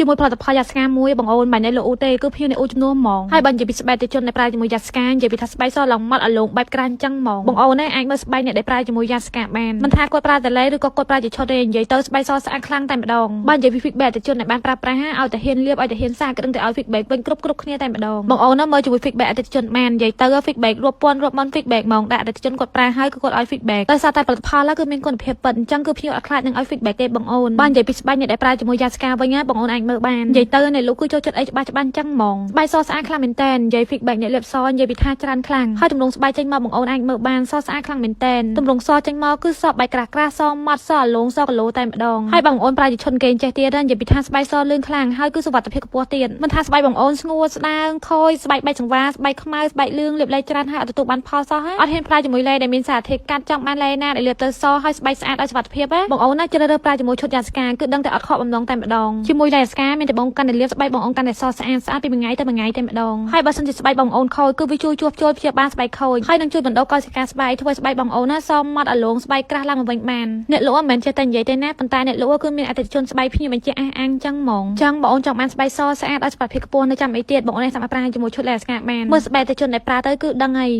ជាមួយផលិតផលយ៉ាស្កាមួយបងអូនមិននៅលោកអូទេគឺភៀវនៅអូជំនួសហ្មងហើយបើនិយាយពីស្បែកតិជនដែលប្រើជាមួយយ៉ាស្កានិយាយពីថាស្បែកសឡើងម៉ត់អាឡូងបែបក្រាញ់ចឹងហ្មងបងអូនអាចមើលស្បែកអ្នកដែលប្រើជាមួយយ៉ាស្កាបានមិនថាគាត់ប្រើតែលេឬក៏គាត់ប្រើជាឈុតទេនិយាយទៅស្បែកសស្អាតខ្លាំងតែម្ដងបើនិយាយពី feedback តិជនដែលបានប្រើប្រាស់ឲ្យតែហ៊ានលាបឲ្យតែហ៊ានសាកដឹងតែឲ្យ feedback វិញគ្រប់គ្នាតែម្ដងបងអូនមើលជាមួយ feedback អតិថិជនបាននិយាយទៅ feedback រាប់ពាន់រាប់ម៉ឺន feedback ហ្មងដែលអតិថិជនគាត់ប្រើហើយគឺគាត់ឲ្យ feedback ដោយសារតែផលិតផលគឺមានគុណភាពពិតអញ្ចឹងគឺភ្ញៀវអត់ខ្លាចនឹងឲ្យ feedback ទេបងអូនបើនិយាយពីស្បែកអ្នកដែលប្រើជាមួយយ៉ាស្កាវិញបងអូនអាចមើលបាននិយាយទៅអ្នកលោកគឺចូលចិត្តអីច្បាស់អញ្ចឹងហ្មងស្បែកសស្អាតខ្លាំងមែនតើនិយាយ feedback អ្នកលាបសនិយាយពីថាច្រើនខ្លាំងហើយទម្រង់ស្បែកចេញមកបងអូនអាចមើលបានសស្អាតខ្លាំងមែនតើទម្រង់សចេញមកគឺសបែកក្រាស់ក្រាស់សម៉ត់សអាឡូងសគីឡូតែម្ដងហើយបងអូនប្រើជាឈុនគេចេះទៀតនិយាយពីថាស្បែកសលឿនខ្លាំងហើយគឺសុវត្ថិភាពខ្ពស់ទៀតមិនថាស្បែកបងអូនស្ងួតស្ដើងខូចស្បែកបែកចង្វាស្បែកខ្មៅស្បែកលឿងលាបលេខច្រើនហើយអត់ទទួលបានផលសោះហើយអត់ហ៊ានប្រើជាមួយលេដែលមានសារធាតុកាត់ចង់បានលេណាដែលលាបទៅសហើយស្បែកស្អាតឲ្យសុវត្ថិភាពបងអូនណាជ្រើសរើសប្រើជាមួយឈុតយ៉ាស្កាគឺដឹងតែអត់ខកបំណងតែម្ដងជាមួយលេយ៉ាស្កាមានតែបងកាន់តែលាបស្បែកបងអូនកាន់តែសស្អាតពីមួយថ្ងៃទៅមួយថ្ងៃតែម្ដងហើយបើសិនជាស្បែកបងអូនខូចគឺវាជួយជួសជុលព្យាបាលស្បែកខូចហើយនឹងជួយបណ្ដុះកោសិកាស្បែកធ្វើស្បែកបងអូនណាសមម៉ត់អាឡូងស្បែកក្រាស់ឡើងមកវិញបានអ្នកលក់មិនមែនចេះតែនិយាយទេណាប៉ុន្តែអ្នកលក់គឺមានអតិថិជនស្បែកភ្ញៀវបញ្ជាក់អះអាងចឹងហ្មងចឹងបងអូនចង់បានស្បែកសស្អាតឲ្យសុខភាពខ្ពស់នៅចាំអីទៀតបងអូនអាចប្រើជាមួយឈុតលេយ៉ាស្កាបានមើលស្បែកអតិថិជនដែលប្រើទៅគឺដឹងហើយ